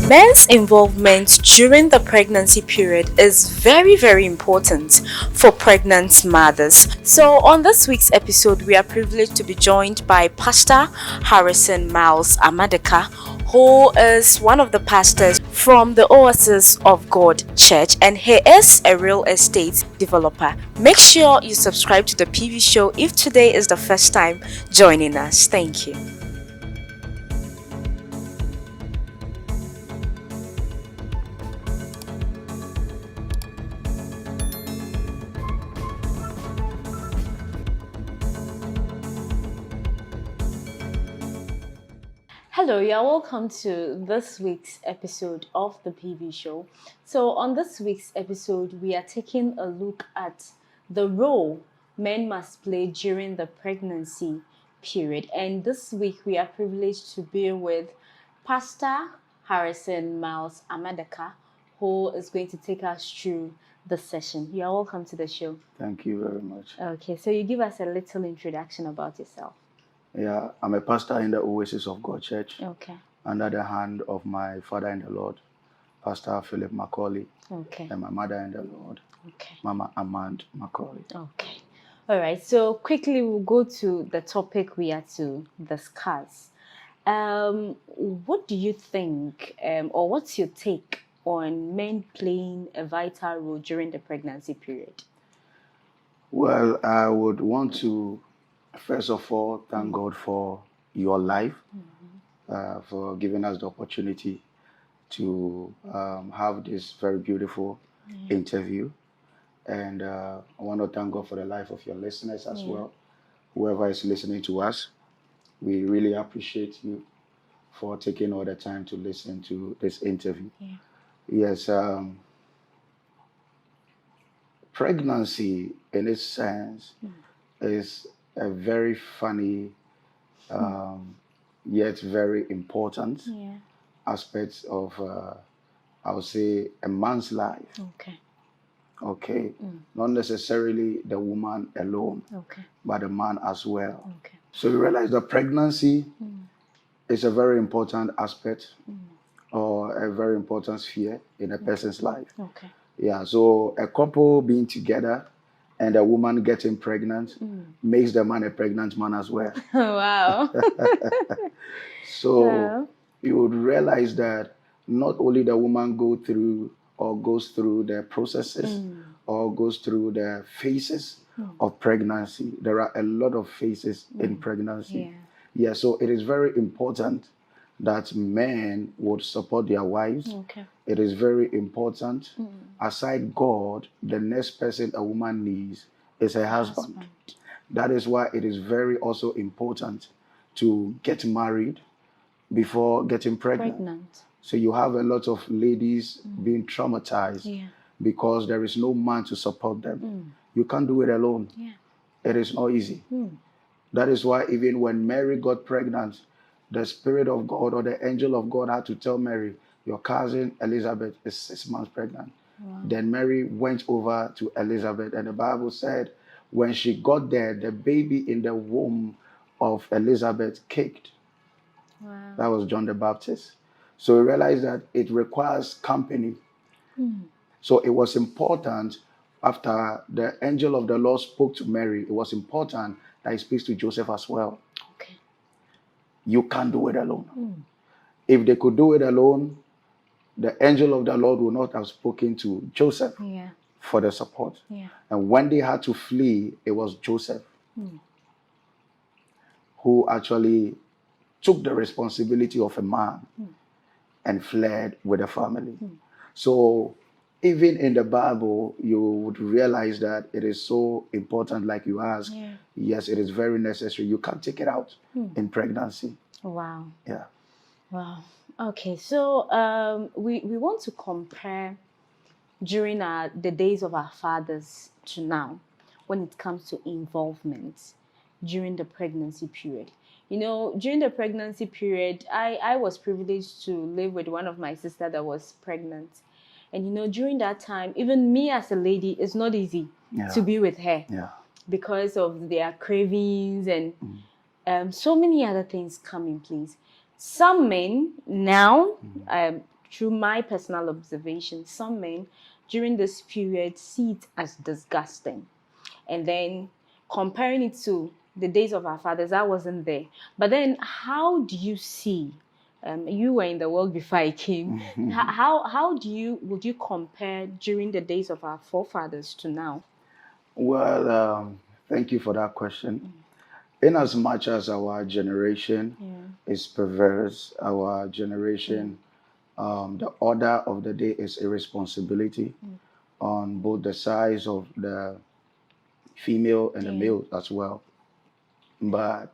Men's involvement during the pregnancy period is very important for pregnant mothers. So on this week's episode, we are privileged to be joined by Pastor Harrison Miles Amadeka, who is one of the pastors from the Oasis of God Church, and he is a real estate developer. Make sure you subscribe to the PV show if today is the first time joining us. Thank you. Hello, you're welcome to this week's episode of the PV show. So on this week's episode, we are taking a look at the role men must play during the pregnancy period. And this week, we are privileged to be with Pastor Harrison Miles Amadeka, who is going to take us through the session. You're welcome to the show. Thank you very much. Okay, so you give us a little introduction about yourself. Yeah, I'm a pastor in the Oasis of God Church. Okay. Under the hand of my father in the Lord, Pastor Philip Macaulay. Okay. And my mother in the Lord, Okay. Mama Amand Macaulay. Okay. All right. So quickly, we'll go to the topic we are to discuss. What do you think, or what's your take on men playing a vital role during the pregnancy period? Well, I would want to, first of all, thank God for your life, for giving us the opportunity to have this very beautiful interview. And I want to thank God for the life of your listeners as well. Whoever is listening to us, we really appreciate you for taking all the time to listen to this interview. Yes, pregnancy in its sense is a very funny yet very important aspect of, I would say, a man's life. Okay. Not necessarily the woman alone, but the man as well. So you realize that pregnancy is a very important aspect or a very important sphere in a person's life. Yeah, so a couple being together and a woman getting pregnant makes the man a pregnant man as well. Wow. So you would realize that not only the woman goes through the processes or goes through the phases of pregnancy. There are a lot of phases in pregnancy. Yeah, so it is very important that men would support their wives. It is very important. Aside God, the next person a woman needs is a husband. That is why it is very also important to get married before getting pregnant. So you have a lot of ladies being traumatized because there is no man to support them. You can't do it alone. It is not easy. That is why even when Mary got pregnant, the Spirit of God or the angel of God had to tell Mary, your cousin Elizabeth is 6 months pregnant. Then Mary went over to Elizabeth, and the Bible said when she got there, the baby in the womb of Elizabeth kicked. That was John the Baptist. So we realized that it requires company. So it was important after the angel of the Lord spoke to Mary, it was important that he speaks to Joseph as well. You can't do it alone. If they could do it alone, the angel of the Lord would not have spoken to Joseph for the support. And when they had to flee, it was Joseph who actually took the responsibility of a man and fled with the family. So even in the Bible, you would realize that it is so important, like you asked. Yes, it is very necessary. You can't take it out in pregnancy. Wow. Yeah. Wow. Okay, so we want to compare during the days of our fathers to now when it comes to involvement during the pregnancy period. You know, during the pregnancy period, I was privileged to live with one of my sisters that was pregnant. And, you know, during that time, even me as a lady, it's not easy to be with her because of their cravings and so many other things come in place. Some men now, through my personal observation, some men during this period see it as disgusting. And then comparing it to the days of our fathers, I wasn't there. But then how do you see, you were in the world before I came, how would you compare during the days of our forefathers to now? Well, thank you for that question. In as much as our generation is perverse, our generation, the order of the day is irresponsibility on both the sides of the female and the male as well. But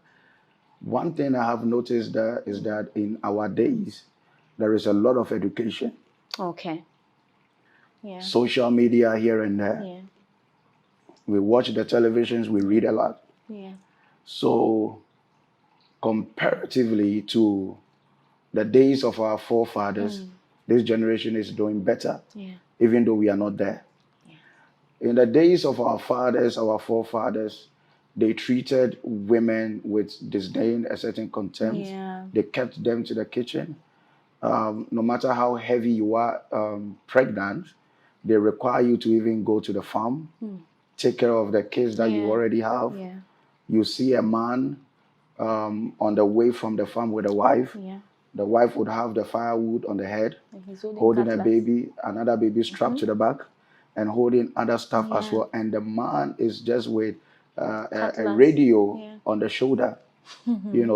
one thing I have noticed that is that in our days, there is a lot of education. Okay. Yeah. Social media here and there. Yeah. We watch the televisions, we read a lot. Yeah. So comparatively to the days of our forefathers, this generation is doing better, even though we are not there. Yeah. In the days of our fathers, our forefathers, they treated women with disdain, a certain contempt. Yeah. They kept them to the kitchen. No matter how heavy you are pregnant, they require you to even go to the farm, take care of the kids that you already have. Yeah. You see a man on the way from the farm with a wife. Yeah. The wife would have the firewood on the head, holding a baby, another baby strapped to the back, and holding other stuff as well. And the man is just with a radio on the shoulder,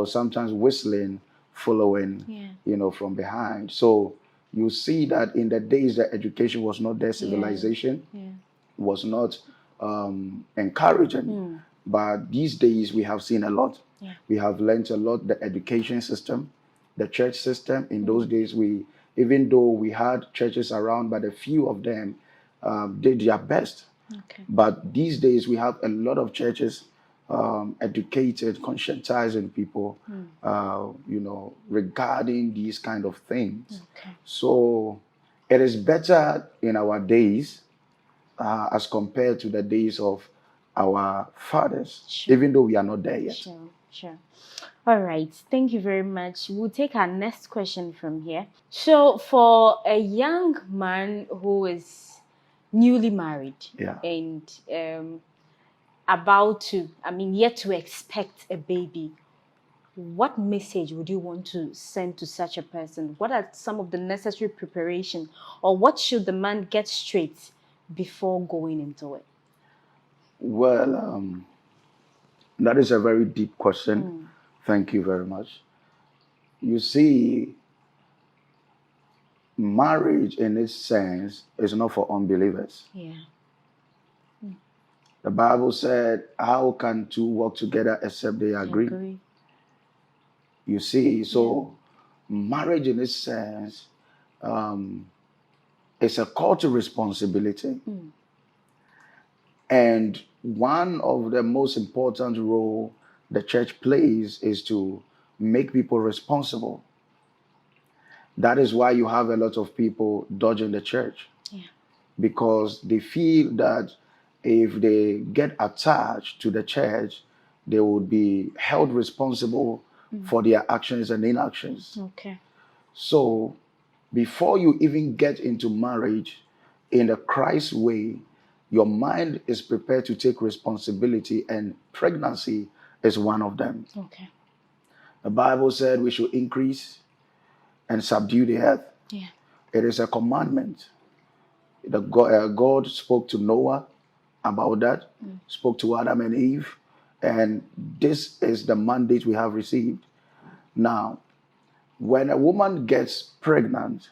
sometimes whistling, following, from behind. So you see that in the days that education was not there, civilization was not encouraging. But these days we have seen a lot. Yeah. We have learned a lot. The education system, the church system. In those days, even though we had churches around, but a few of them did their best. Okay. But these days we have a lot of churches educated, conscientizing people, regarding these kind of things. Okay. So it is better in our days as compared to the days of our fathers, even though we are not there yet. Sure. All right. Thank you very much. We'll take our next question from here. So for a young man who is newly married and yet to expect a baby, what message would you want to send to such a person? What are some of the necessary preparation, or what should the man get straight before going into it? Well, that is a very deep question. Thank you very much. You see, marriage in its sense is not for unbelievers. Yeah. The Bible said, how can two work together except they agree? You see, so marriage in its sense is a call to responsibility. And one of the most important role the church plays is to make people responsible. That is why you have a lot of people dodging the church. Yeah. Because they feel that if they get attached to the church, they would be held responsible for their actions and inactions. Okay. So before you even get into marriage in the Christ way, your mind is prepared to take responsibility, and pregnancy is one of them. Okay. The Bible said we should increase and subdue the earth. Yeah. It is a commandment. God spoke to Noah about that, spoke to Adam and Eve, and this is the mandate we have received. Now, when a woman gets pregnant,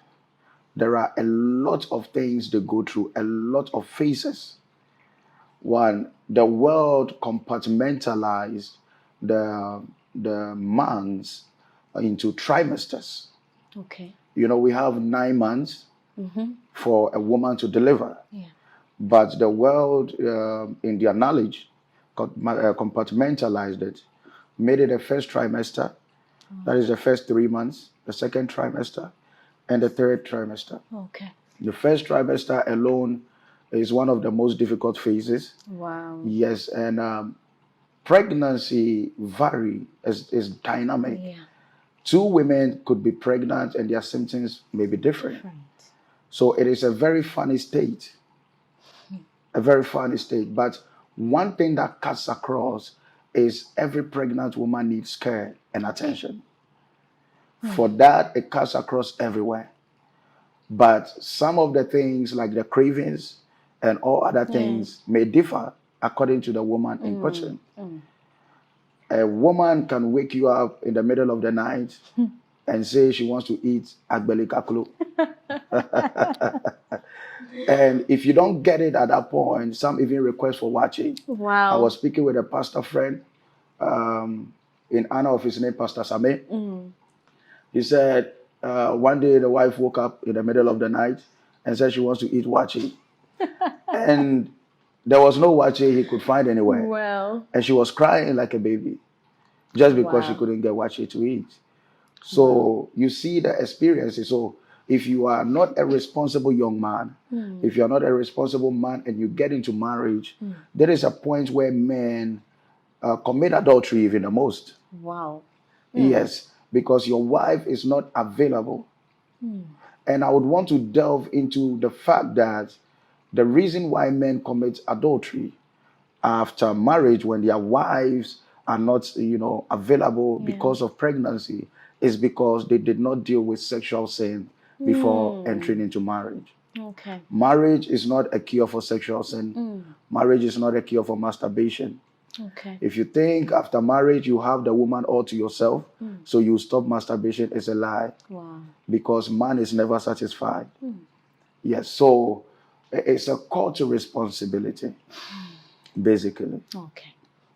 there are a lot of things they go through, a lot of phases. One, the world compartmentalized the months into trimesters. Okay. We have 9 months for a woman to deliver. Yeah. But the world, in their knowledge, compartmentalized it, made it the first trimester. That is the first 3 months, the second trimester, and the third trimester. Okay. The first trimester alone is one of the most difficult phases. Wow. Yes, and pregnancy is dynamic. Yeah. Two women could be pregnant and their symptoms may be different. So it is a very funny state. A very funny state. But one thing that cuts across is every pregnant woman needs care and attention. For that, it cuts across everywhere. But some of the things, like the cravings and all other things, may differ according to the woman in question. A woman can wake you up in the middle of the night and say she wants to eat agbeli kakulu. And if you don't get it at that point, some even request for watching. Wow. I was speaking with a pastor friend in honor of his name, Pastor Same. He said one day the wife woke up in the middle of the night and said she wants to eat wachi. And there was no wachi he could find anywhere. Well. And she was crying like a baby just because she couldn't get wachi to eat. So you see the experiences. So if you are not a responsible young man, if you're not a responsible man and you get into marriage, there is a point where men commit adultery even the most. Wow. Yes, because your wife is not available. And I would want to delve into the fact that the reason why men commit adultery after marriage when their wives are not, available because of pregnancy is because they did not deal with sexual sin before entering into marriage. Okay. Marriage is not a cure for sexual sin. Marriage is not a cure for masturbation. Okay. If you think after marriage you have the woman all to yourself, so you stop masturbation, it's a lie. Wow. Because man is never satisfied. Yes, so it's a call to responsibility, basically. Okay.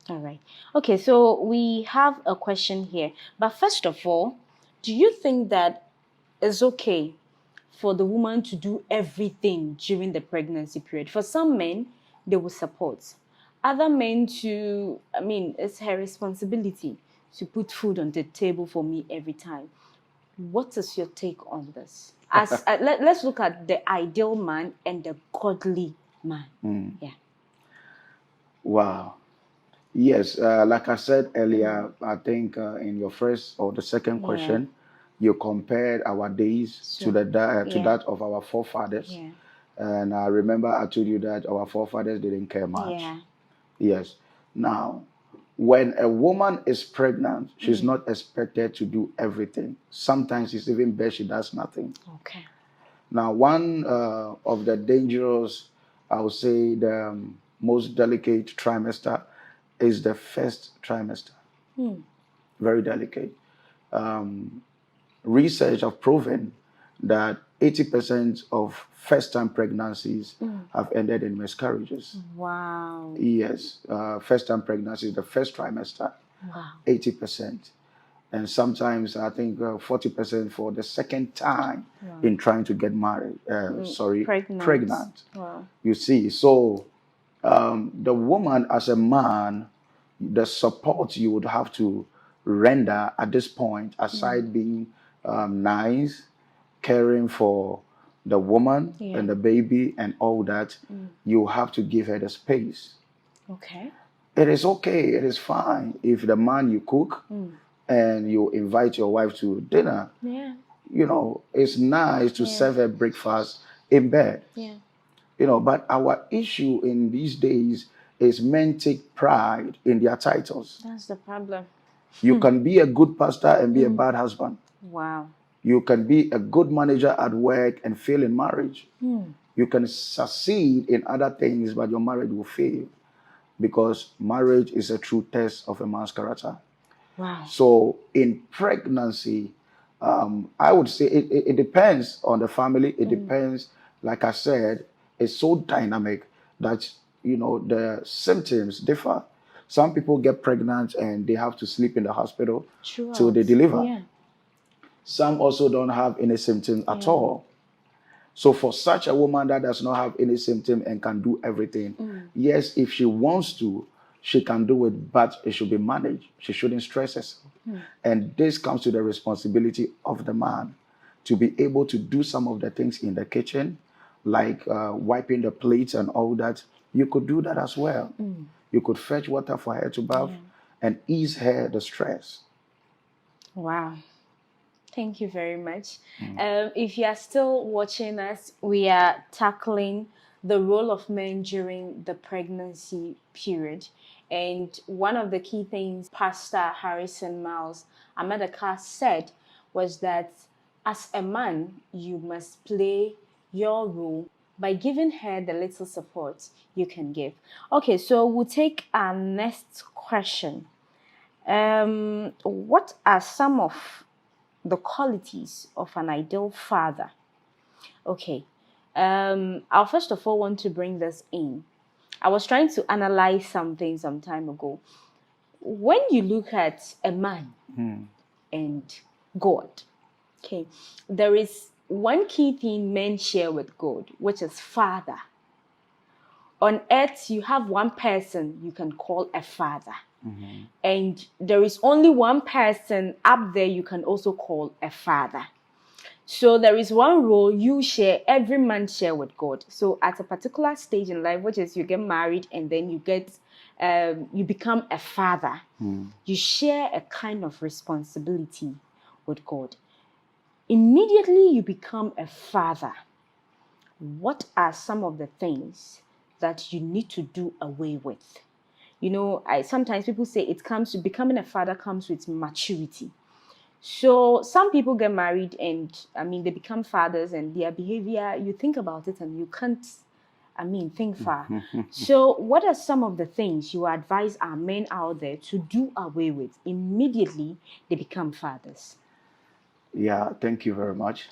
All right. Okay, so we have a question here. But first of all, do you think that it's okay for the woman to do everything during the pregnancy period? For some men, they will support. Other men it's her responsibility to put food on the table for me every time. What is your take on this? Let's look at the ideal man and the godly man. Yeah. Wow. Yes, like I said earlier, I think in your first or the second question, you compared our days to that of our forefathers. Yeah. And I remember I told you that our forefathers didn't care much. Yeah. Yes. Now, when a woman is pregnant, she's not expected to do everything. Sometimes it's even best she does nothing. Okay. Now, one of the dangerous, I would say, the most delicate trimester is the first trimester. Very delicate. Research have proven that 80% of first-time pregnancies have ended in miscarriages. Wow. Yes, first-time pregnancy, the first trimester, Wow. 80%. And sometimes I think 40% for the second time in trying to get married. Pregnant. Wow. You see, so the woman as a man, the support you would have to render at this point, aside being nice, caring for the woman and the baby and all that, you have to give her the space. Okay. It is okay, it is fine if the man you cook and you invite your wife to dinner. Yeah. It's nice to serve her breakfast in bed. Yeah. But our issue in these days is men take pride in their titles. That's the problem. You can be a good pastor and be a bad husband. Wow. You can be a good manager at work and fail in marriage. You can succeed in other things, but your marriage will fail because marriage is a true test of a man's character. Wow. So in pregnancy, I would say it depends on the family. It depends, like I said, it's so dynamic that, the symptoms differ. Some people get pregnant and they have to sleep in the hospital till they deliver. Yeah. Some also don't have any symptoms at all. So for such a woman that does not have any symptom and can do everything, yes, if she wants to, she can do it, but it should be managed. She shouldn't stress herself. And this comes to the responsibility of the man to be able to do some of the things in the kitchen, like wiping the plates and all that. You could do that as well. You could fetch water for her to bath and ease her the stress. Wow. Thank you very much. If you are still watching us, we are tackling the role of men during the pregnancy period. And one of the key things Pastor Harrison Miles Ahmedaka said was that as a man, you must play your role by giving her the little support you can give. Okay, so we'll take our next question. What are some of the qualities of an ideal father? Okay. I'll first of all want to bring this in. I was trying to analyze something some time ago. When you look at a man and God, okay, there is one key thing men share with God, which is father. On earth, you have one person you can call a father. And there is only one person up there you can also call a father. So there is one role you share, every man share with God. So at a particular stage in life, which is you get married and then you become a father, you share a kind of responsibility with God. Immediately you become a father. What are some of the things that you need to do away with? You know, sometimes people say it comes to becoming a father comes with maturity. So some people get married and they become fathers and their behavior, you think about it and you can't think far. So what are some of the things you advise our men out there to do away with immediately they become fathers? Yeah, thank you very much.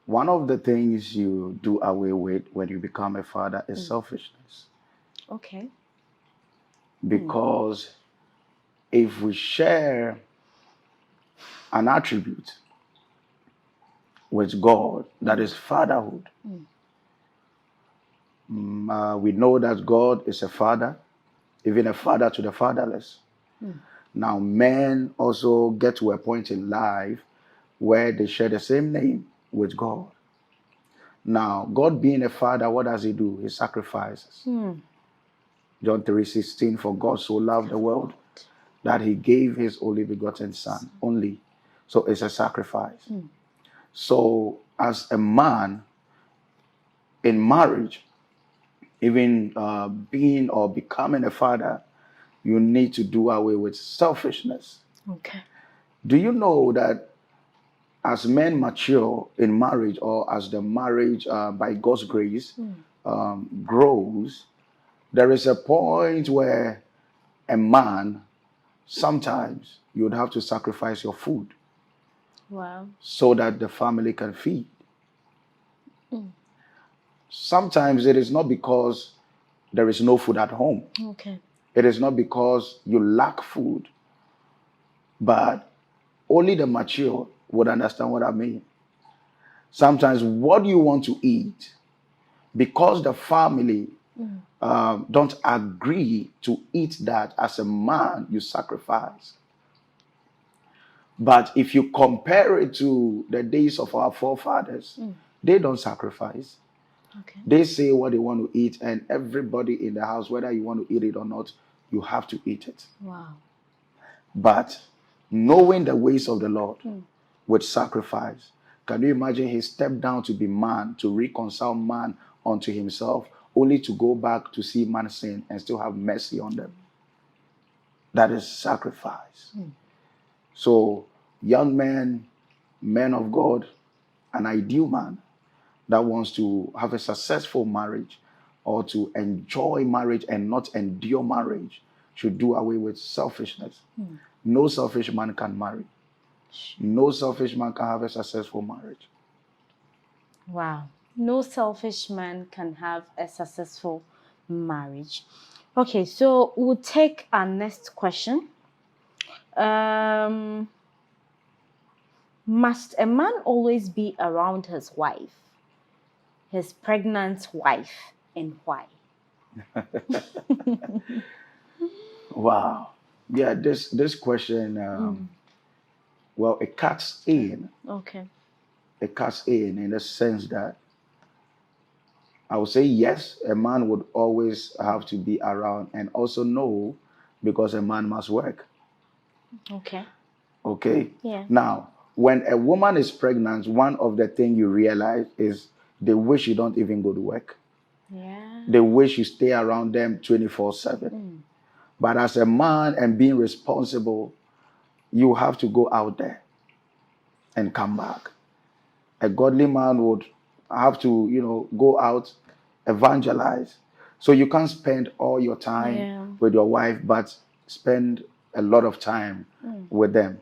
One of the things you do away with when you become a father is selfishness. Okay. Because if we share an attribute with God that is fatherhood, we know that God is a father, even a father to the fatherless. Now, men also get to a point in life where they share the same name with God. Now, God being a father, what does he do? He sacrifices. John 3:16, for God so loved the world that he gave his only begotten son only. So it's a sacrifice. So as a man in marriage, even being or becoming a father, you need to do away with selfishness. Okay. Do you know that as men mature in marriage, or as the marriage by God's grace grows, there is a point where a man, sometimes you would have to sacrifice your food. Wow. So that the family can feed. Sometimes it is not because there is no food at home. Okay. It is not because you lack food. But only the mature would understand what I mean. Sometimes what you want to eat, because the family don't agree to eat that, as a man, you sacrifice. But if you compare it to the days of our forefathers, they don't sacrifice. Okay. They say what they want to eat, and everybody in the house, whether you want to eat it or not, you have to eat it. Wow. But knowing the ways of the Lord with sacrifice, can you imagine he stepped down to be man, to reconcile man unto himself, only to go back to see man sin and still have mercy on them? That is sacrifice. So, young men, men of God, an ideal man that wants to have a successful marriage or to enjoy marriage and not endure marriage should do away with selfishness. No selfish man can marry. No selfish man can have a successful marriage. Wow. No selfish man can have a successful marriage. Okay, so we'll take our next question. Must a man always be around his wife, his pregnant wife, and why? Wow. Yeah, this question, well, it cuts in. Okay. It cuts in the sense that I would say yes, a man would always have to be around, and also no, because a man must work. Okay. Okay? Yeah. Now, when a woman is pregnant, one of the things you realize is they wish you don't even go to work. Yeah. They wish you stay around them 24/7. But as a man and being responsible, you have to go out there and come back. A godly man would have to, go out, evangelize. So you can't spend all your time with your wife, but spend a lot of time with them.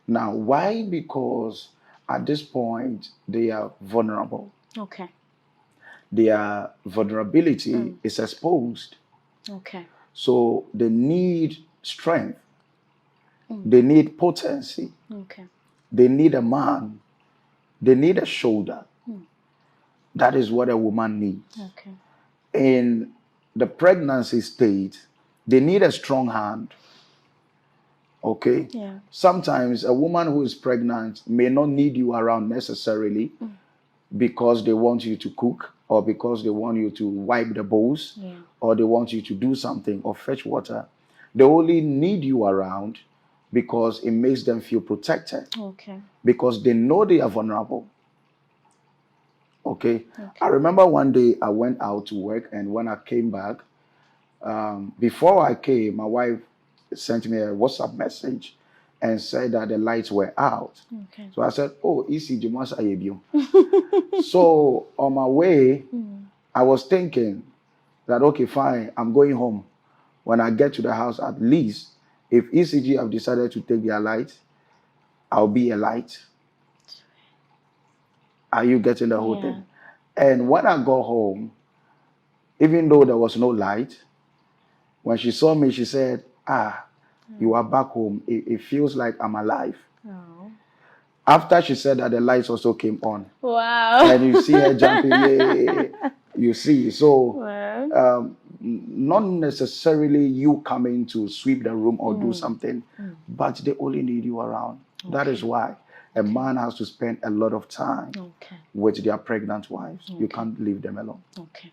Now, why? Because at this point, they are vulnerable. Okay. Their vulnerability is exposed. Okay. So they need strength. They need potency. Okay. They need a man. They need a shoulder. That is what a woman needs. Okay. In the pregnancy state, they need a strong hand. Okay? Yeah. Sometimes a woman who is pregnant may not need you around necessarily because they want you to cook or because they want you to wipe the bowls or they want you to do something or fetch water. They only need you around because it makes them feel protected. Okay. Because they know they are vulnerable. Okay? I remember one day I went out to work, and when I came back, before I came, my wife sent me a WhatsApp message and said that the lights were out. Okay. So I said, "Oh, ECG must I you?" So on my way, I was thinking that, okay, fine, I'm going home. When I get to the house, at least, if ECG have decided to take their light, I'll be a light. Are you getting the whole thing? And when I got home, even though there was no light, when she saw me, she said, you are back home. It feels like I'm alive. Oh. After she said that, the lights also came on. Wow. And you see her jumping. You see. So not necessarily you coming to sweep the room or do something, but they only need you around. Okay. That is why a man has to spend a lot of time with their pregnant wives. You can't leave them alone. Okay.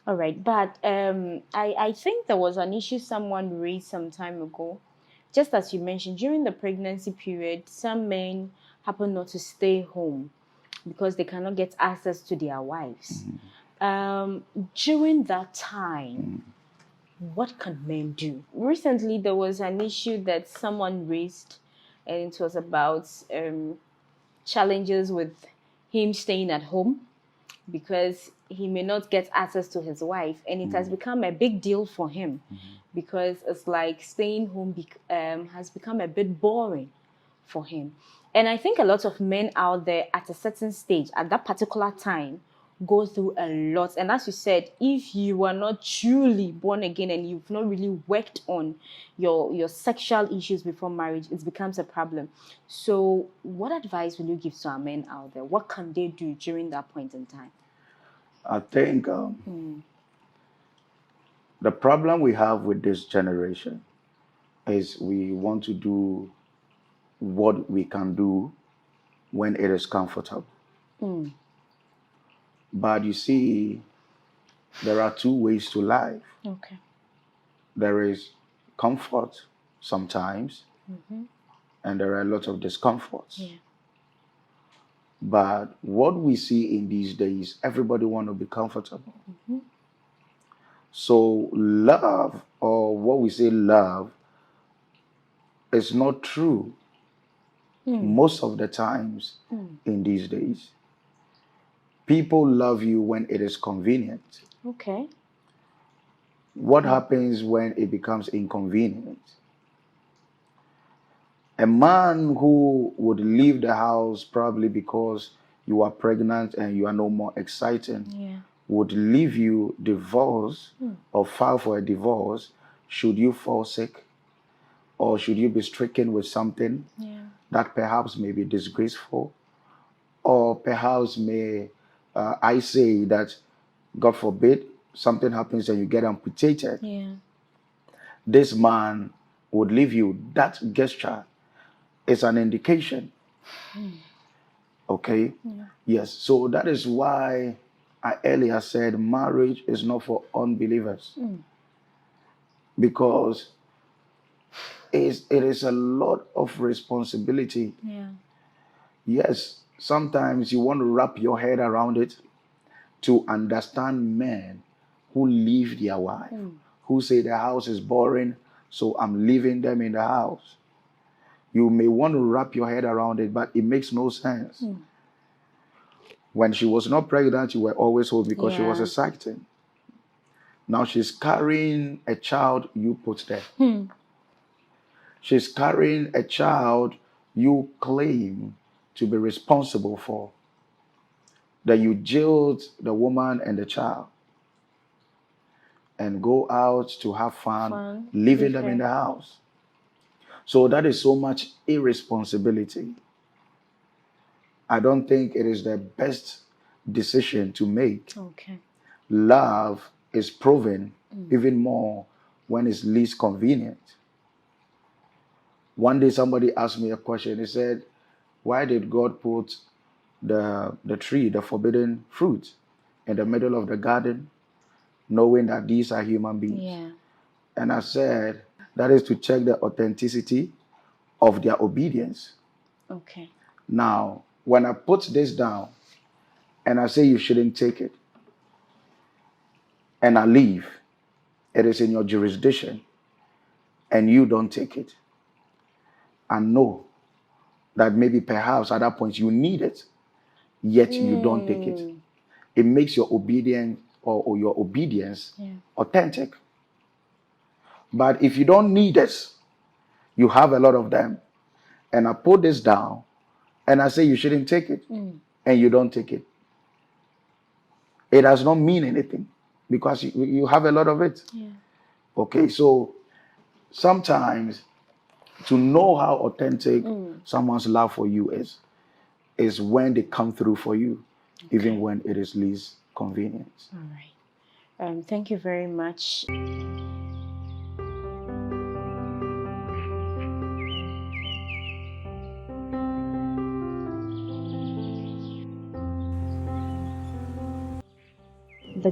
All right. But I think there was an issue someone raised some time ago. Just as you mentioned, during the pregnancy period, some men happen not to stay home because they cannot get access to their wives. During that time, what can men do? Recently, there was an issue that someone raised, and it was about challenges with him staying at home because he may not get access to his wife, and it has become a big deal for him because it's like staying home has become a bit boring for him. And I think a lot of men out there at a certain stage, at that particular time, go through a lot. And as you said, if you are not truly born again and you've not really worked on your sexual issues before marriage, it becomes a problem. So what advice will you give to our men out there? What can they do during that point in time? I think the problem we have with this generation is we want to do what we can do when it is comfortable. But you see, there are two ways to life. Okay. There is comfort sometimes, and there are a lot of discomforts. Yeah. But what we see in these days, everybody want to be comfortable. So love, or what we say love, is not true most of the times in these days. People love you when it is convenient. Okay. What happens when it becomes inconvenient? A man who would leave the house probably because you are pregnant and you are no more exciting would leave you, divorce, or file for a divorce should you fall sick or should you be stricken with something that perhaps may be disgraceful, or perhaps may I say that, God forbid, something happens and you get amputated. This man would leave you. That gesture is an indication. Okay? Yes. So that is why I earlier said marriage is not for unbelievers. Because it is a lot of responsibility. Yes, sometimes you want to wrap your head around it to understand men who leave their wife, who say the house is boring, so I'm leaving them in the house. You may want to wrap your head around it, but it makes no sense. When she was not pregnant, you were always home because she was a Yeah. sanctum. Now she's carrying a child you put there. She's carrying a child you claim to be responsible for. That you jailed the woman and the child and go out to have fun, Fun. leaving Leave them in her. the house. So that is so much irresponsibility. I don't think it is the best decision to make. Okay. Love is proven even more when it's least convenient. One day somebody asked me a question. He said, why did God put the tree, the forbidden fruit, in the middle of the garden, knowing that these are human beings? Yeah. And I said, that is to check the authenticity of their obedience. Okay. Now, when I put this down and I say you shouldn't take it, and I leave, it is in your jurisdiction, and you don't take it, I know that maybe perhaps at that point you need it, yet you don't take it. It makes your obedience or your obedience authentic. But if you don't need it, you have a lot of them, and I put this down and I say you shouldn't take it, and you don't take it, it does not mean anything because you have a lot of it. Yeah. Okay, so sometimes to know how authentic someone's love for you is when they come through for you, even when it is least convenient. All right. Thank you very much. The